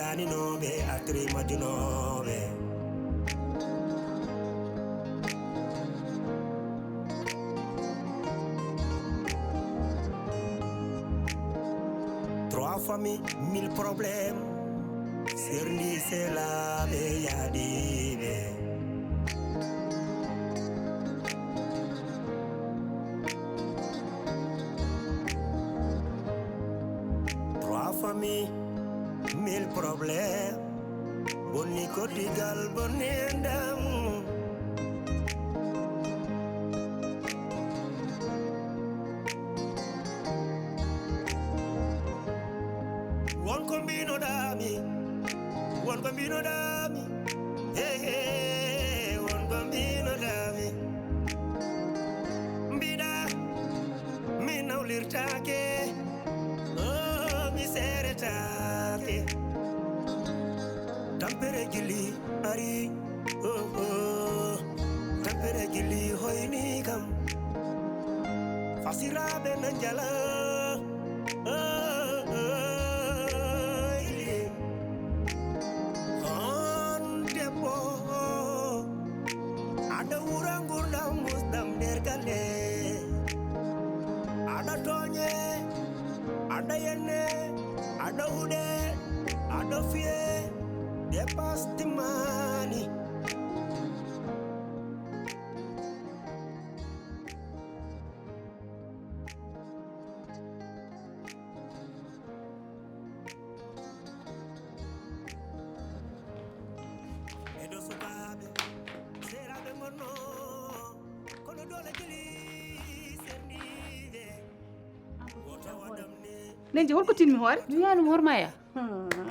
daninoɓe atri majunoɓe Trois familles, mille problèmes. Serie, c'est la Réalisé. Trois familles, mille problèmes. Boni kotigal, boni endam. One combino dami, one combino dami, hey hey, one combino dami. Bida, mi naulirtake, oh mi seretake. Tampere gili ari, oh oh, tampere gili hoini kam. Fasirabe nanjala, oh. Ada urang-urang musdam dergale, ada tonye, ada yene, ada ude, ada fie, depas timani. Edo sukabe. Nenje holko tinmi hoore mi wiyanum hormaya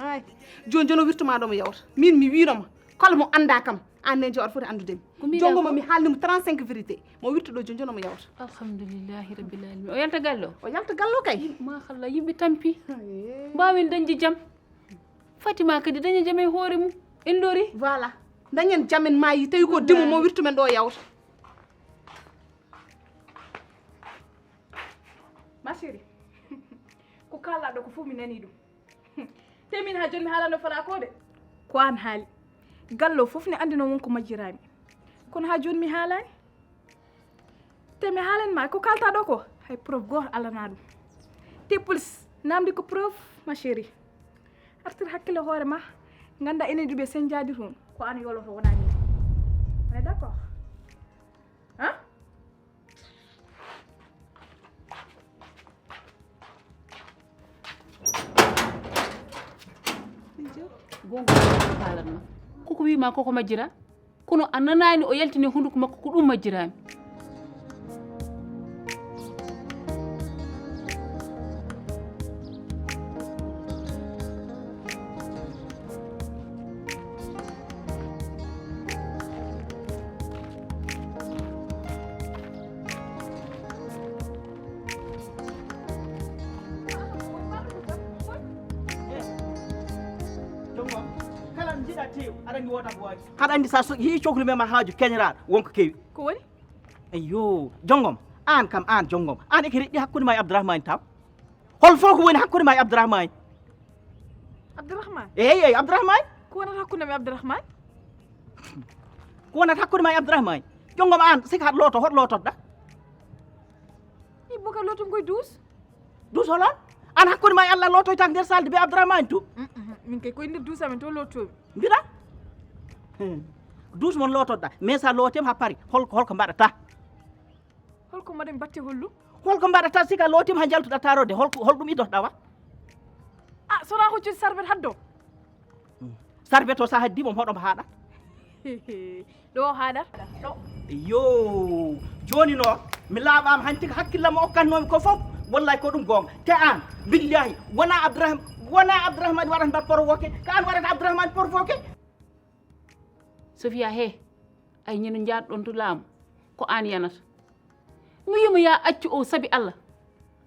ay joni joni o wirtuma ɗo mo yawta min mi wiroma kala mo anda kam an nenje oɗa foti andudemi jongoma mi haalnimo 35 vérité mo wirta ɗo joni joni omo yawta alhamdulillahi rabbil alamin o yalta gallo o yalta gallo kay machallah yimɓe tampi mbawen dañde jaam Fatima kadi daña jaam e hoore mum en dori voilà dañen jaam en maayi tawi ko demo mo wirtumen ɗo yawta ma chérie ko kalɗa ɗo ko fof mi nani ɗum te min ha joni mi haalano fala ko de ko an haali gallo fof ne andino wonko majjirami kono ha joni mi haalani te mi haalanma ko kalta ɗo ko hay preuve goto alana ɗum te police namdi ko preuve ma chérie artir hakkille hoore ma ganda enen ɗuɓe sen jaadi toon ko an yoloto wona ni on est d'accord hein gonga kalanma koko wima koko majjira kono a nanani o yaltini hunduko makko ko ɗum majjirami haɗa andi sa hi cohlu mema haaju keñeraɗo wonko kewi ko woni eyyo jonggom an kam an jonggom an eke reƴƴi hakkude ma e abdourahmane taw hol fof ko woni hakkude ma e abdourahmane abdourahmane eyyi abdourahmane ko wonata hakkude mi abdourahmane ko wonata hakkude ma e abdourahmane jonggom an sika haɗa looto hoɗo lototoɗa i boka lotum koye duus holon an hakkude ma e allah lotoytako nder salde be abdourahmane to min kay koye nder duusamen to lottomi mbiɗa duus mon lototoɗa mais sa lootema ha paari holko mbaɗata holko mbaɗami batte hollu holko mbaɗata sika lootima ha jaltuɗa tarode holɗum iddotoɗa wa a sona hoccude sarbet haddo sarbet o sa haddimom hoɗomo haaɗa ɗo haaɗat ɗo yo joni no mi laaɓama hanti ko hakkillam okkatnomi ko foof wallahi ko ɗum gonga te an billahi wona abdourahmane waɗata mbat provoqué ko an waɗata abdourahmane provoqué Sofia he ay ñino jaarɗon to laamu ko an yanata mi wima ya accu o sabi Allah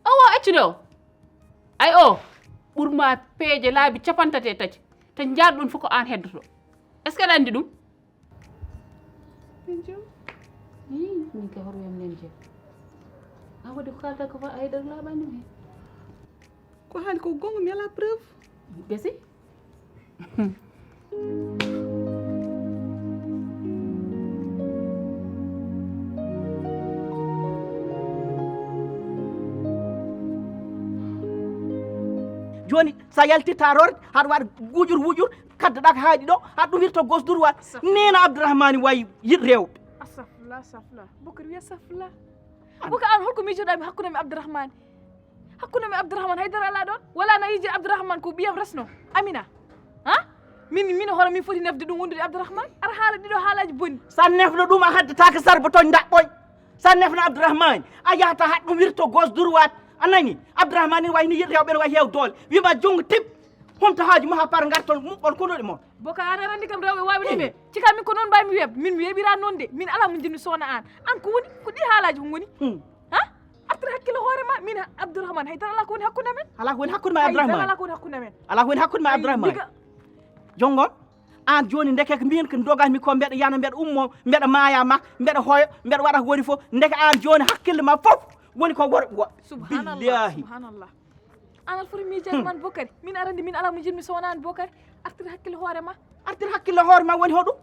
awa accude o ay o ɓurma peeje laabi capantate tati te jaarɗon fof ko an heddoto est ce que aɗa andi ɗum min ka horoyam nen jeem a waɗi ko kalta ko fa a heɗar laaɓani he ko haali ko gonga mi ala preuve gasi joni sa yaltita rorde haɗa waɗa wujur kaddaɗa ko haaɗi ɗo haɗa ɗum wirto gosdour wat nena abdourahmane wayi yiɗ rewɓe safla bokar wiya safla boka an holko miijoɗami hakkude mi abdourahmane haydara ala ɗon wala na yiji abdourahmane ko ɓiyam resno amina ha min hono min foti nefde ɗum wondude abdourahmane ara haala ɗiɗo haalaji bonni sa nefno ɗum a haddetake sarba toon daɓɓoy sa nefno abdourahmane a yahata haɗa ɗum wirto gosdour wat anani abdourahmane ne wayni yiɗ rewɓe ne wayi heew doole wima junggo tib honto haaju ma ha par gartol muɓɓol konoɗe moon boka an arandi kam rewɓe wawi ɗeɓe cika min ko noon mbawmi weeb min mi weeɓira noon de min ala mo jinmi sowna an ko woni ko ɗi haalaji ko goni ha artir hakkille hoorema min abdourahmane haydara ala ko woni hakkude men ala ko woni hakkude ma abdourahmane ala ko woni hakkude men ala ko woni hakkude ma abdourahmane jongon an joni ndeke ko mbien ko dogami ko mbeɗa yana mbeɗa ummo mbeɗa maaya mak mbeɗa hooyo mbeɗa waɗa ko woni fof ndeke an joni hakkille ma fof woni ko worɓe woɓɓe billahi subhanallah an alfoti miijade man bokari min arandi min ala mo jinmi sownani bokari artir hakkille hoore ma woni hoɗum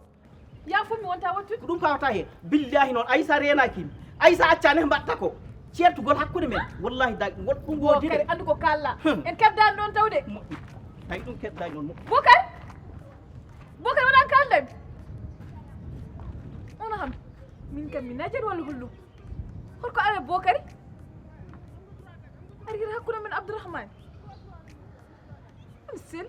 ya fof mi wonta wattude ɗum kawata hen billahi noon aysa renakimi aysa accani he mbatta ko ceertugol hakkude men wallahi da ɗum wodi bokari andu ko kalla en kebdani ɗon tawde tawi ɗum keɓdani noon bokari waɗan kaldami ono ham min kam mi najat walla hullum holko are bokari ari hira hakkude men abdourahmane on sel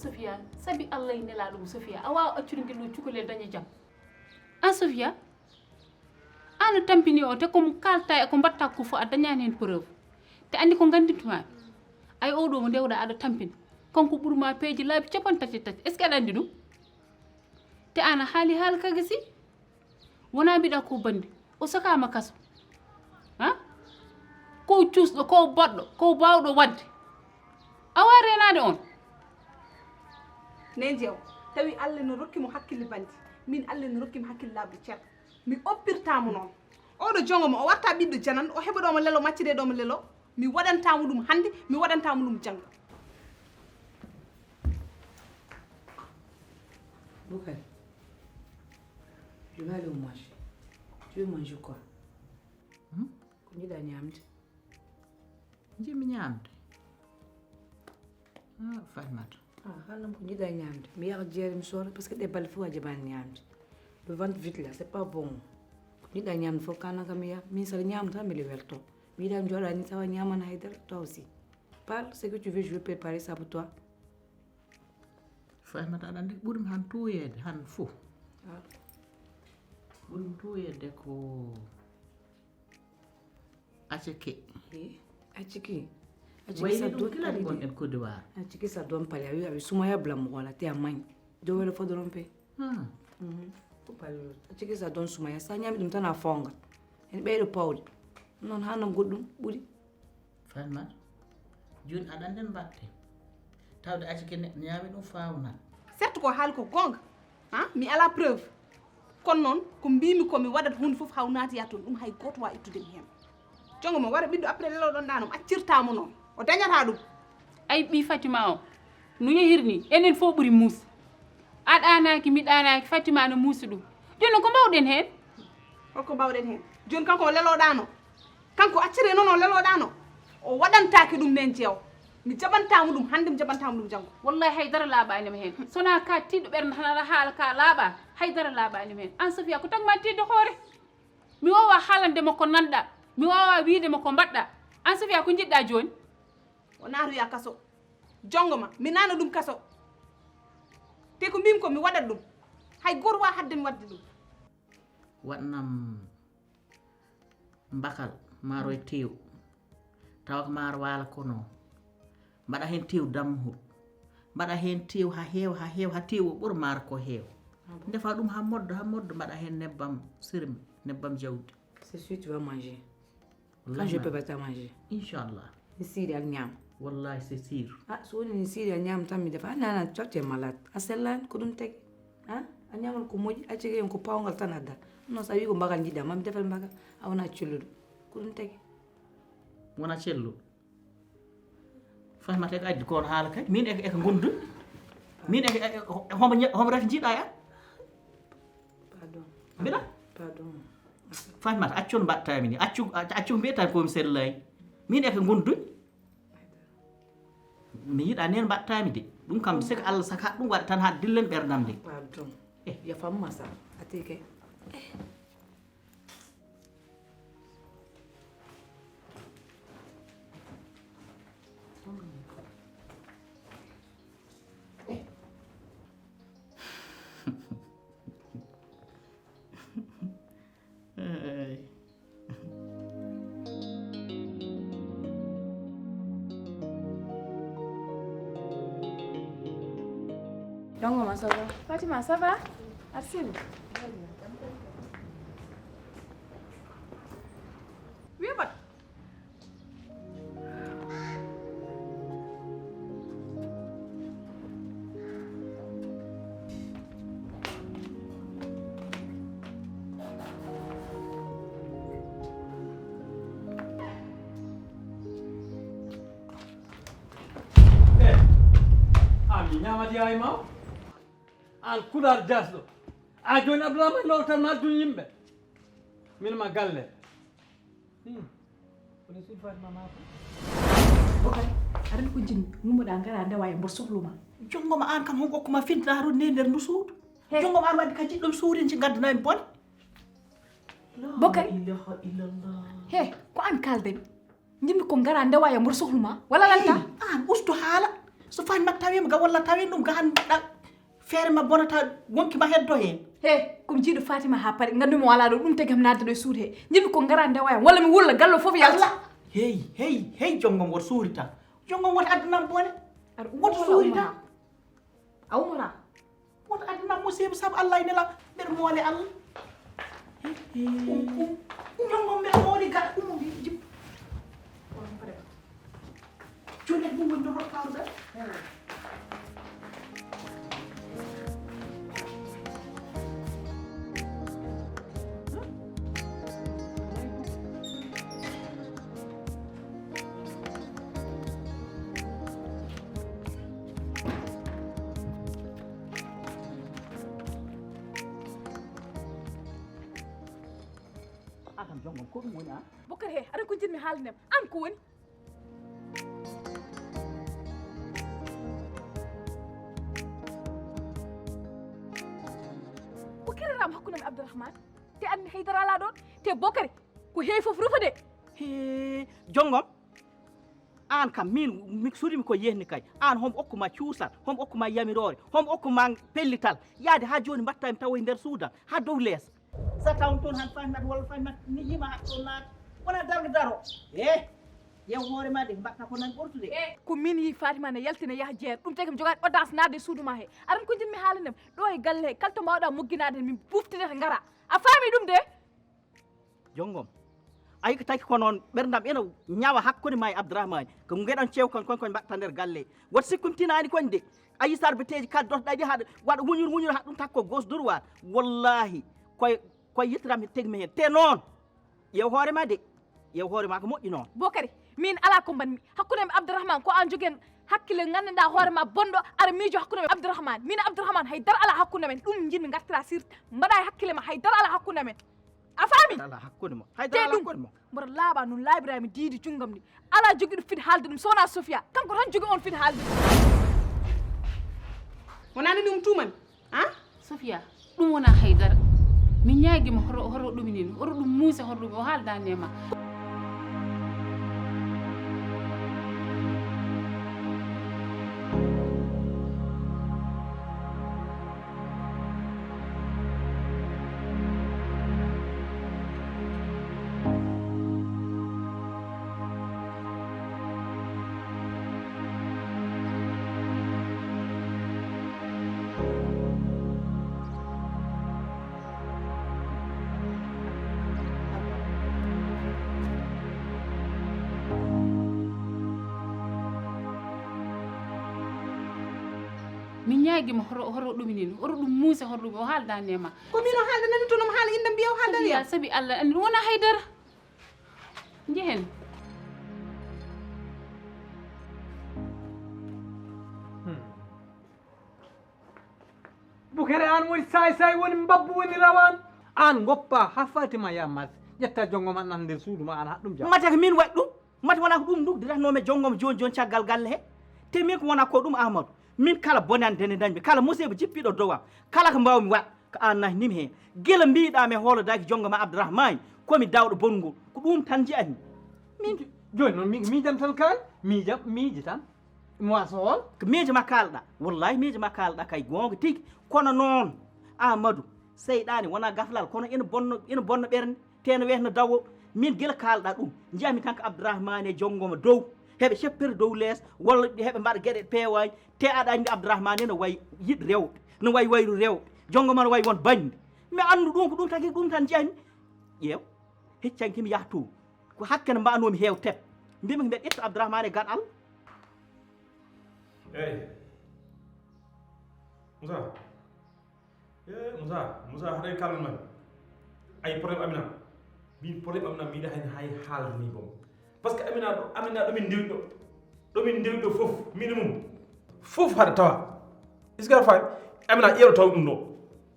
Sofia sabi Allah nela ɗum Sofia a wawa accude ngel ɗo cukalel daña jaam an Sofia an tampini o te komo kalta e ko mbatta ko fo a dañani hen preuve te andi ko gandintuma ay oɗo mo ndewɗa aɗa tampina kanko ɓuurma peeje laabi 33 est ce que aɗa andi ɗum te an a haali haala kaga si wona mbiɗa ko bandi o sakama kaso ha ko cuusɗo ko boɗɗo ko bawɗo wadde awa renade on ne jeew tawi Allah no rokkimo hakkille bandi min Allah no rokkimo hakkille labde ceerno mi oppirtamo noon oɗo jongomo o watta ɓiɗɗo jananɗo o heɓaɗomo lelo maccide ɗomo lelo mi waɗantamo ɗum hande mi waɗantamo ɗum janggo Bokari, je vais aller au marché. Tu veux manger quoi? Ko jiɗa ñamde? Jimi ñamde. Fatmata. Haalam ko jiɗa ñamde. Mi yaha jeere mi soora parce que ɗe balle fof a jaɓani ñamde. Le ventre vide là, c'est pas bon. Ko jiɗa ñamde fof kanaka mi yaha. Min saɗa ñama tan mbiɗa welto. Mi yiɗa mi jooɗa ni tawa ñamana haydara, toi aussi. Parle ce que tu veux, je vais préparer ça pour toi. Fatmata aɗa andi ɓuurmi han tuuyede han fof. Ɓuurmi tuuyede ko aceke. Aciki. Wayni ɗum kilani gonɗen Côte d'Ivoire. Aciki sa doon pale a wi aɓe sumaya bila mɔgɔ la te a maɲi. Dɔ wɛrɛ fɔ dɔrɔn pe. Ko pale aciki sa doon sumaya sa ñami ɗum tan a fɔnga. En ɓeyɗo pawde. Non hanam goɗɗum ɓuri. Fatmata joni aɗa andi no mbatten tawde aceke neɗɗo ñaami ɗum fawnan. certes ko haali ko gonga mi ala preuve kono noon ko mbimi komi waɗat hunde fof haw naatiya toon ɗum hay goto wawa ittudemi hen jongo mo waɗa ɓiɗɗo après lelo ɗon ɗanom accirtamo noon o dañata ɗum ay ɓi Fatima o no yehirni enen fof ɓuuri muusi a ɗanaki mi ɗanaki Fatima no muusi ɗum joni ko mbawɗen hen holko mbawɗen hen joni kanko o leloɗano kanko accire noon o leloɗano o waɗantaki ɗum nen jeew mi jaɓantamo ɗum hande mi jaɓantamo ɗum janggo wallahi haydara laaɓanima hen sona ka tiɗɗo ɓerde tan haala ka laaɓa haydara laaɓanima hen an Sofia ko tagma tidde hoore mi wawa haalandema ko nanɗa mi wawa wiidema ko mbaɗɗa an Sofia ko jiɗɗa joni o naatoya kaso jongo ma mi nana ɗum kaso te ko mbimi ko mi waɗat ɗum hay goto wawa hadde mi wadde ɗum waɗnam mbakal maaro e tew tawa ko maaro waala kono mbaɗa hen tew dammuhol mbaɗa hen tew ha heewa ha tew o ɓuura maaro ko heewa ndefa ɗum ha moddo mbaɗa hen nebbam sirmi nebbam jawdi. C'est sûr tu vas manger. Quand je peux pas manger. Inchallah. Ni siri ak ñam. Wallahi c'est sûr. So ni siri ak ñam tammi dafa nana tu es malade. Aselan ko dum tek. A ñamal ko moji a cege ko pawngal tan adda. Non sa wi ko mbagal jida mam defal mbaga awna cioludo. Ko dum tek. Wona cellu. Fahmata ko addi ko haala kay min e ko gondu. Min e homo ref jida ya. Pardon. Bila? Pardon. Fahmata accon batta min accu mbeta ko mi sellay. Min e ko gondu. Mi yida nen battami de. Dum kam sek Allah saka dum wada tan ha dillen berdam de. Pardon. Ya famma sa. Atike. Donc, comment ça va? Fatima, ça va? Arsène? Oui, but. ñamati ay maw an Poular jasɗo a joni Abdourahmane lowtan ma dun yimɓe min ma galle woni suudu Fatima mako Okay. Aɗa ko jinni ngumuɗa ngara ndewa e mbor sohluma. Jongoma an kam hon gokkuma fintinaru ne nder ndu suudu. Jongoma an wadde ka jiɗɗom suurinci gaddanami bone. Bokay. Ilaha illallah. He, ko an kalde jinni ko ngara ndewa e mbor sohluma wala lanta? An ustu haala. So Fatima tawima ga walla tawi ɗum ga han mbaɗa feere ma bonata wonki ma heddo hen. He, kum jiiɗo Fatima ha pare ngandumi wala ɗo ɗum tagi am nadde ɗo e suudu he. Jinni ko ngara ndewa e walla mi wulla gallo fof yalta. Hey jongom wot suurita. Jongom wot addanam bone. Wot suurita. Awmara. Wot addanam musiba sabu Allah ine la mbeɗa moole Allah. Jongom mbeɗa mooli gaɗa ɗum jib. Joni ɗum woni ɗo kawɗa. Akam jongom ko ɗum woni an. Bokar he, aɗa ko jinmi haalinem an ko woni? Ko kiraram hakkunde mi Abdourahmane te anni haydara ala ɗon te Bokari ko heewi fof rufa de. Jongom an kam min mi surimi ko yehni kay an homo okkuma cuusal homo okkuma yamirore homo okkuma pellital yaade ha joni mbattami taw e nder suudan ha dow lees sa tawn toon han Fatimata walla Fatimata ni yima ha toon naata wona darga daro yew hoore ma de mbatta ko nan ɓortude Ko min yi Fatima ne yaltina yaha jeer ɗum tagi mi jogaani audace naatde e suudu ma he aɗan ko jinmi haalinem ɗo e galle he kala to mbawɗa mogginade min buftidete ngara a faami ɗum de. Jongom ayi ko taki ko noon ɓerdam ena ñawa hakkude ma e Abdourahmane ko geɗon ceew kon mbatta nder galle woto sikkum tinani kon de ayi sarbeteji kaddotoɗa ɗi haɗa waɗa wuñur ha ɗum takko gauche droit wallahi koye yittiram tegmi hen te noon yew hoore ma de yew hoore ma ko moƴƴi noon. Bokari min ala ko mbanmi hakkude mi Abdourahmane ko an jogen hakkille gandanɗa hoore ma bonɗo aɗa miijo hakkude men Abdourahmane min Abdourahmane haydara ala hakkude men ɗum jinmi gartira sirte mbaɗa e hakkille ma haydara ala hakkude men a faami ala hakkude mo haydara ala hakkude mo mboɗo laaɓa noon laabirami diidi junggam ni ala jogiiɗo fiɗe haalde ɗum sowona Sofia kanko tan jogui on fiɗe haalde wonani ɗum tumani Sofia ɗum wona haydara mi ñaaguima horo ɗuminin oto ɗum muuse hoto ɗum o haaldani e ma mi ñaagima horo ɗum ni horo ɗum muusa horo ɗum o haaldani e ma ko min o haaldanami to nomo haala inde mbiya o haaldani ya sabi Allah andi wona haydara njehen bukere an woni say woni mbabbu woni rawan an goppa ha fatima ya mas ƴetta jongo man nan nder suudu ma an haɗɗum jam mate ko min waɗi ɗum mate wona ko ɗum dugdiratnomi jongomo joni caggal galle he te min ko wona ko ɗum Amadou min kala bonandene dañmi kala musiba jippiɗo dow am kala ko mbawmi waɗ ko an nahnimi hen guila mbiɗami hoolodaki jongo ma Abdourahmane komi dawɗo bongol ko ɗum tan jiyatmi min joni noon miijam tan kal miiji tan mi wasa hool ko miijo ma kalɗa wallahi miijo ma kalɗa kay gonga tigui kono noon Amadou seyɗani wona gaflal kono ina bonna ɓernde teno wetno dawo min guila kalɗa ɗum jiyami tan ko Abdourahmane e jongoma dow heɓe ceppere dow lees walla heɓe mbaɗa gueɗe peewaji te aɗa andi Abdourahmane no wayi yiɗ rewɓe no wayi wayru rewɓe jongoma no wayi won bañde mi andu ɗum ko ɗum tagi ɗum tan jiyami ƴeew heccanki kimi yaha to ko hakke no mbanomi heew tep mbimi ko mbeɗa ƴetta Abdourahmane e gat Allah eyi Moussa haɗay kalman man ay probléme Amina min probléme Amina miɗa hay haalde ni bom par ce que Amina ɗomin ndewi ɗo fof minimum fof haɗa tawa est ce que aɗa fawi Amina ƴeeɗo taw ɗum ɗo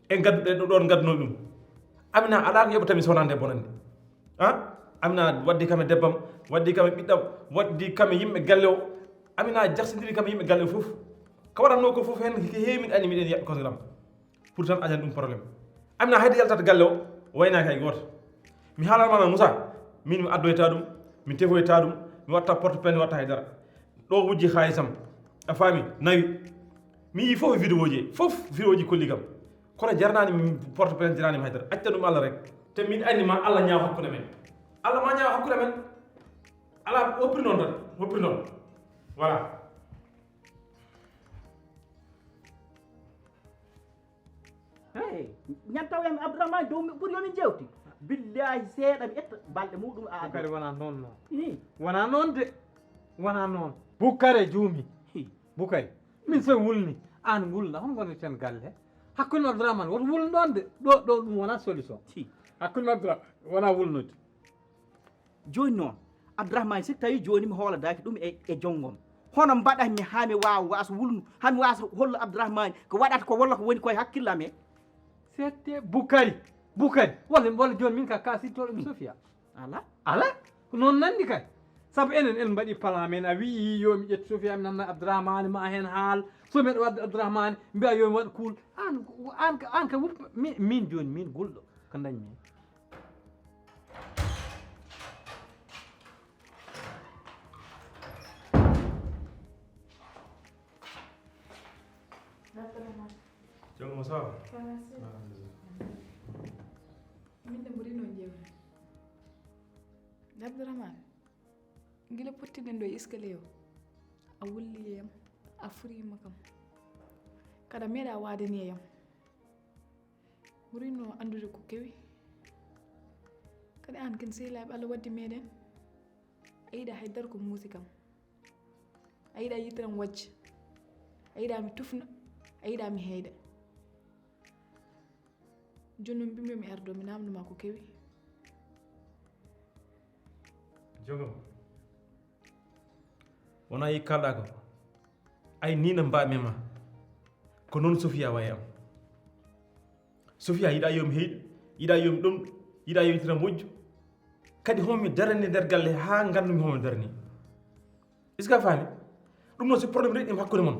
e gadduɗe ɗon gadduno ɗum Amina ala ko yoɓatami sonande bonande Amina waddi kam e debbam waddi kam e ɓiɗɗam waddi kam e yimɓe galle o Amina jaksidiri kam e yimɓe galle o fof ko waɗatno ko fof hen ko heewi min andi miɗen yaɓɓe kosoɗam pour tan ajan ɗum probléme Amina hayde yaltata galle o waynaki hay goto mi haalanma noon Moussa min mi addoyta ɗum mi tefoyta ɗum mi watta porte plainte mi watta haydara ɗo wujji halisam a faami nawi mi yi fof vidéo ji fof vidéo ji kolli kam kono jarnani mi porte plainte jarnanimi haydara acca ɗum Allah rek te min andi ma Allah ñaaw hakkude men Allah ma ñaaw hakkude men ala woppiri noon tan woppiri noon voilà hey ñantawemi Abdourahmane dow ɓuuri yomin jewti billahi seeɗa mi ƴetta balɗe muɗum Bukare wona noon noon wona noon de wona noon Bukare juumi Bukare min so wulni an wulna hon goneten galle hakkude Abdourahmane woto wulno ɗon de ɗo ɗum wona solution hakkude Abdourahmane wona wulnude joni noon Abdourahmane si tawi joni mi hooladaki ɗum e jonggom hono mbaɗatmi ha mi wawa wasa wulnu ha mi wasa hollo Abdourahmane ko waɗata ko walla ko woni koye hakkillam he c'était Bukare walla joni min ka kasittoɗo mi Sofia ala ko noon nandi kay saabu enen mbaɗi plan men a wii yomi ƴettu Sofia mi nanna Abdourahmane ma hen haal so mbiɗa wadde Abdourahmane mbiya yomi waɗa kuul an ka wuppa min joni min gulɗo ko dañmi jongo Moussa min de mburino jewre Abdourahmane gila pottiɗen ɗo escalier o a wulliyam a furima kam kada meeɗa wadani e yam ɓurino andude ko kewi kadi an ken sehilaɓe Allah waddi meɗen a yiiɗa haydara ko muusi kam a yiiɗa yitran wajja a yiiɗa mi tufna a yiiɗa mi heyda joni mbimi mi ardo mi namdoma ko kewi jogom wona yi kalɗa ko ay ni no mbami ma ko noon Sofia wayi am Sofia yiɗa yomi heyɗa yiɗa yomi ɗum yiɗa yomi yitira moƴƴu kadi homi darani nder galle ha gandumi homi darani est ce que a faami ɗum noon so probléme reɗɗima hakkude mon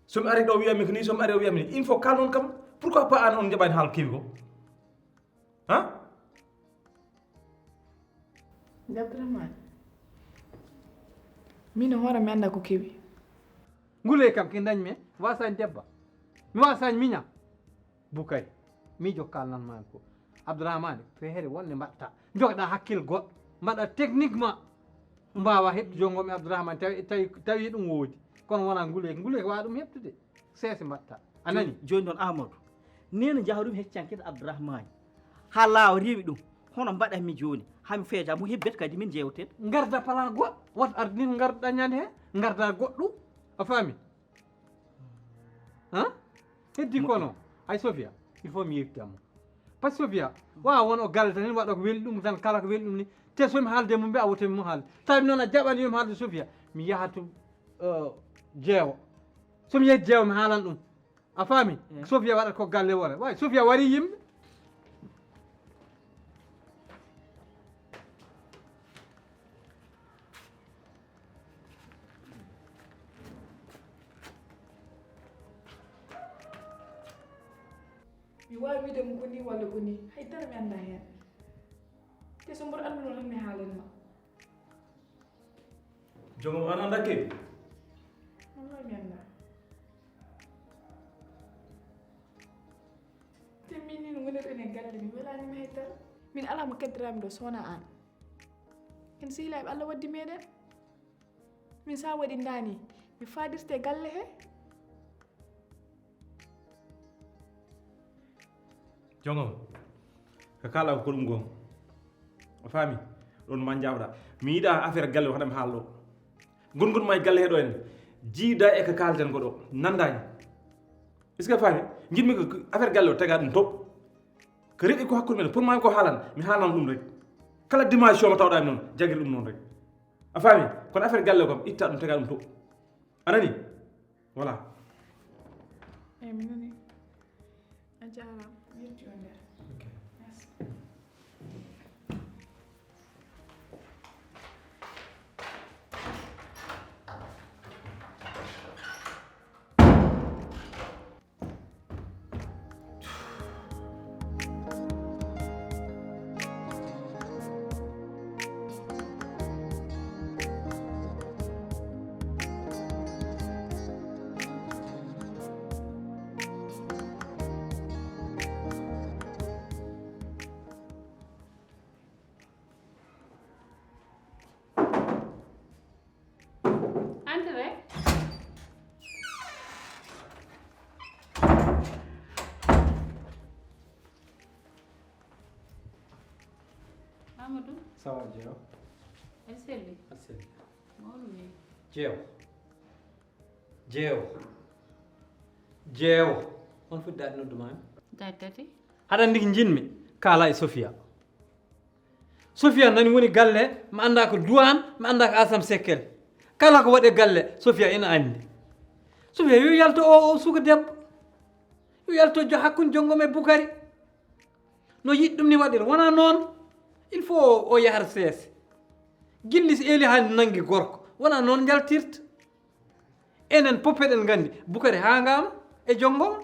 somi ari ɗo wiyami ko ni somi ari o wiyami ni il faut kalnon kam pourquoi pas an on jaɓani haala kewi ko Abdourahmane min hoore mi anda ko kewi ngule kam ke dañmi e wasani debba mi wasani miña Bukare miijo kalnanma ko Abdourahmane feere wonde mbatta jogoɗa hakkille goɗɗo mbaɗa techniquement mbawa heɓde jongomi Abdourahmane tawi ɗum woodi kono wona ngule wawa ɗum heɓtude seese mbatta a nani joni noon Amadou nena jahoɗum heccankede Abdourahmane ha laawa rewi ɗum hono mbaɗatmi joni hami feeja mo hebbet kadi min jewten garda plan goɗɗo woto ardi ni ko garduɗa ñande he garda goɗɗo a faami han heddi kono ay Sofia il faut mi yettamo par ce que Sofia wa won o galle tan waɗa ko welɗum tan kala ko welɗum ni te somi haalde mo mbi a wotemi mo haalde tawi noon a jaɓani yomi haalde Sofia mi yaha to jeewo somi yehi jeewo mi haalan ɗum a faami Sofia waɗat ko galle wore way Sofia wari yimɓe mi wawi wiide mo ko ni walla ko ni haydara mi anda hen te so mboɗo anduno tan mi haalanma jongom an anda ke wallahi mi anda te min ni no wonirɗen e galle mi welanima haydara min ala mo kaddirami ɗo sowona an en sehilaɓe Allah waddi meɗen min sa waɗi dani mi fadirte galle he jongom ko kala ko ɗum gon o faami ɗon ma jawɗa mi yiɗa affaire galle o haɗami haal ɗo gongon ma e galle heɗo en jiida e ko kalten ko ɗo nandani est ce que faami jiɗmi ko affaire galle o taga ɗum top ko reɗi ko hakkude men pour mami ko haalan mi haalan ɗum rek kala dimension mo tawɗami noon jagguiri ɗum noon rek a faami kono affaire galle o kam itta ɗum taga ɗum top anani voilà eyi mi nani a jarama yetti o nder merci Andre Amadou sawa jeew e selli aseli mawɗum ni jeewo on fuɗɗaade noddumami tati haɗa andi ko jinmi kaala e Sofia nani woni galle mi anda ko douane mi anda ko asam sekkel kala ko waɗe galle Sofia ina andi Sofia yo yalto o suka debbo yo yalto jo hakkude jonggom e Boukary no yiɗi ɗum ni waɗira wona noon il faut o yahata seese gilli so eeli hande nangi gorko wona noon jaltirta enen fof eɗen gandi Boukary hangama e jonggom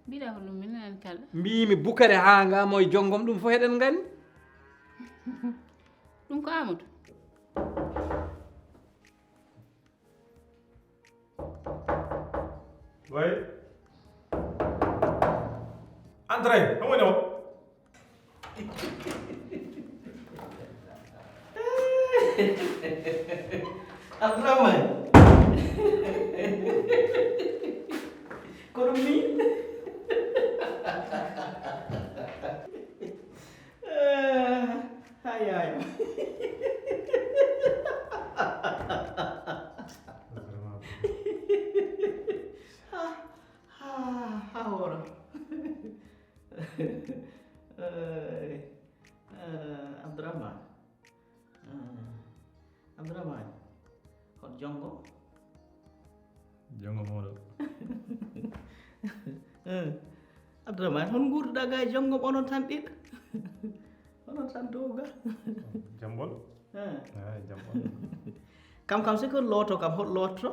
mbiɗa ko ɗum minen kala mbimi Boukary hangama e jonggom ɗum fof eɗen gandi ɗum ko Amadou way André on woni o Abdourahmane ko ɗum ni ay ha hoora Abdourahmane Abdourahmane hot jongo moɗo Abdourahmane hon guurduɗa ga e jongo onon tan ɗiɗo onon tan dowgal jambol jambol kam siko looto kam hot lotto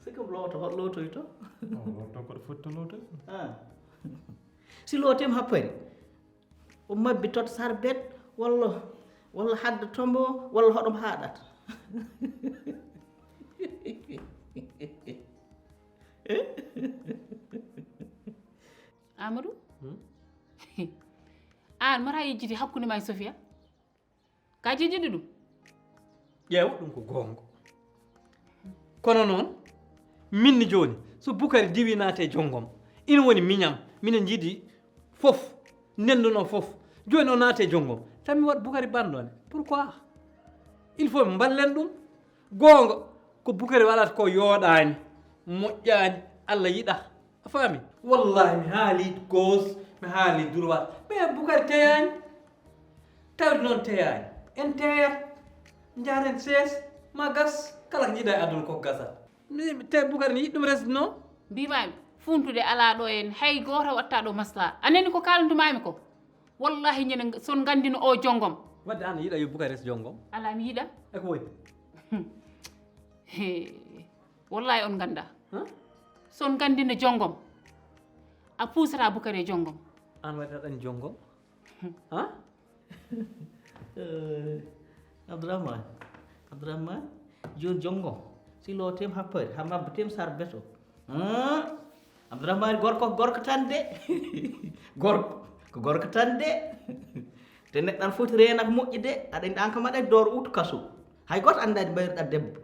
siko looto hot lootoyto lotto koɗo fotti looto si lootima happari o mabbi tot sarbet walla hadde tombo walla hoɗom haaɗata Amadou an mata yejjiti hakkude ma e Sofia ka jejjidi ɗum ƴeew ɗum ko gonga kono noon minni joni so Boukary diwi naate e jonggom ina woni miñam minen jiiɗi fof nenduno fof joni o naate e jonggom tan mi waɗa Boukary bandone pourquoi il faut ɓe ballen ɗum gonga ko Boukary waɗata ko yooɗani moƴƴani Allah yiɗa a faami wallahi mi haali gauche mi haali droite mais Boukary teyani tawde noon teyani en teyat jaren sees ma gas kala ko jiiɗa e aduna koko gasat te Boukary ne yiɗi ɗum resde noon mbimami funtude ala ɗo en hay goto watta ɗo masla anani ko kalantumami ko wallahi ñande son gandino o jonggom wadde an yiiɗa yo Boukary res jonggom ala mi yiɗa e ko woni wallahi on ganda son gandino jonggom a puusata Boukary e jonggom an waɗi aɗani jonggom Abdourahmane joni jonggom silo tem happere ha mabba tem sar beto Abdourahmane gorko tan de gorko tan de te neɗɗo foti renata moƴƴi de aɗa andi an kam aɗa door utu kaso hay goto andani mbayruɗa debbo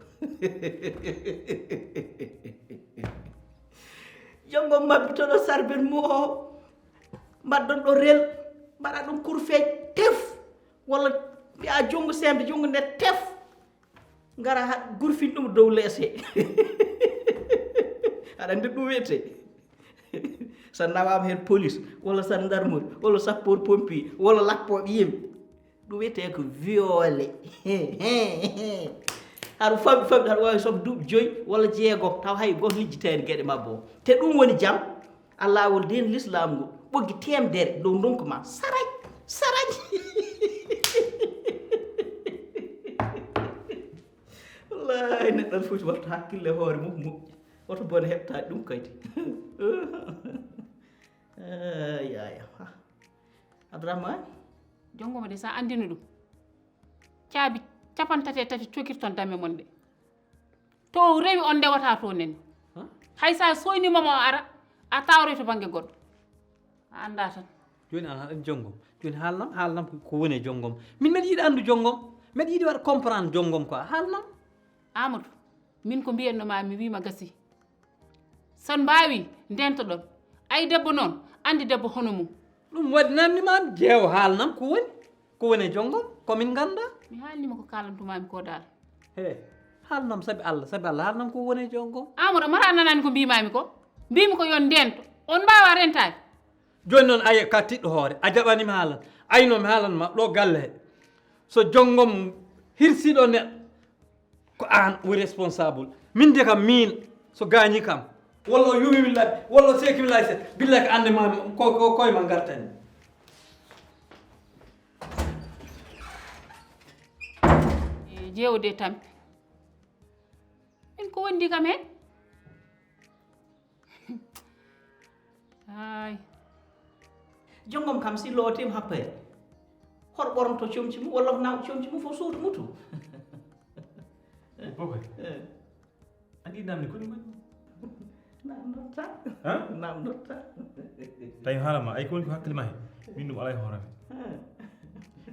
jonggom mabbitoɗo sarbet mu o mbaɗɗon ɗo rel mbaɗa ɗum kurfeej tef walla mbiya junggo sembe junggo nde tef ngara ha gurfin ɗum dow leese aɗa andi ɗum wiyete sa nawama hen police walla gendarmerie walla sapeur pompier walla lakpoɓe yimɓe ɗum wiyete ko violé haɗa famɗi haɗa wawi sob duuɓi 5 walla 6 taw hay goto lijjitani gueɗe mabba o te ɗum woni jaam allahwol den l'islam ngo ɓoggi temdere dow ndonko ma saraj wallahi neɗɗo foti wattu hakkille hoore mum moƴƴi woto bone heɓtade ɗum kadi yaya Abdourahmane jonggoma de sa andino ɗum caabi 33 cokirton dame mon de to rewi on ndewata to nen hay sa soynimamo o ara a tawre to banggue goɗɗo a anda tan joni an haɗani jonggom joni haalnam ko woni e jonggom min mbeɗa yiiɗi andu jonggom mbeɗa yiiɗi waɗa comprendre jonggom quoi haalnam Amadou min ko mbiyannoma mi wima gasi son mbawi dentoɗon ay debbo noon andi debbo hono mum ɗum waɗi namdimami ƴeew haalnam ko woni e jonggom komin ganda mi haalnima ko kalantumami ko dal he haalnam saabi Allah haalnam ko woni e jonggom Amadou mara nanani ko mbimami ko mbimi ko yon ndento on mbawa rentade joni noon aye ka tiɗɗo hoore a jaɓanimi haalan aynomi haalanma ɗo galle he so jonggom hirsiɗo neɗɗo ko an woni responsable min de kam min so gañi kam walla o yumimi labbi walla o sekimi lay set billahi ko ande ma koyema gartani jewde tampi min ko wondi kam hen ay jonggom kam sillo o tem happere hoto ɓornoto comci mum walla ko naw comci mum fof suudu mutu Bokoy andi namni ko ɗum namdotta tawi haalama ay ko woni ko hakkille ma he min ɗum ala e hoorame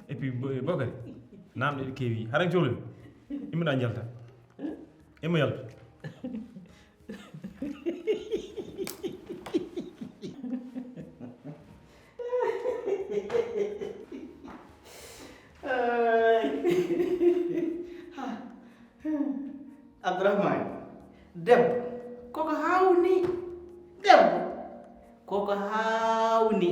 et puis Bokoy namɗe ɗe keewi haɗan cohlen immiɗa jalta immo yalta Abdourahmane debbo koko hawni debbo koko hawni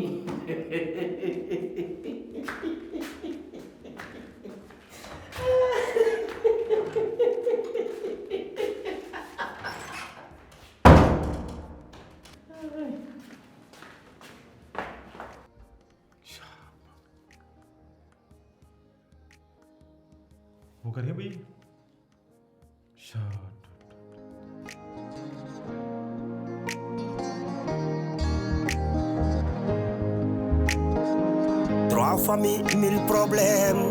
Boukary heɓoyi Trois familles, 1000 problèmes.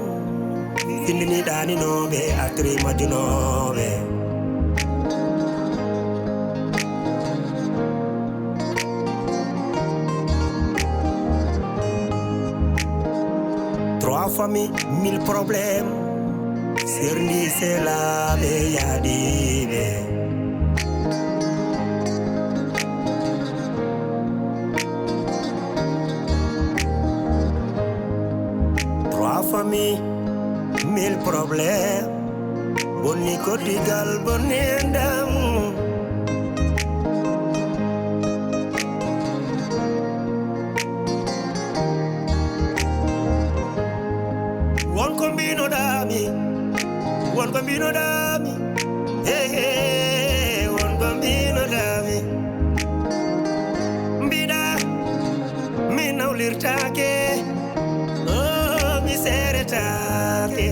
Findini dani nobe, atri majunobe. Trois familles, 1000 problèmes. Sirni selabe yadibe. Famille, 1000 problèmes. Bonni ko digal bonni ndam. mbinoɗami wonko mbinoɗami wonko mbinoɗami mbiɗa mi nawlirtake mi seretake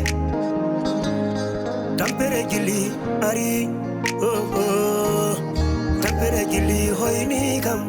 tampere gilli ari tampere gilli hoyni kam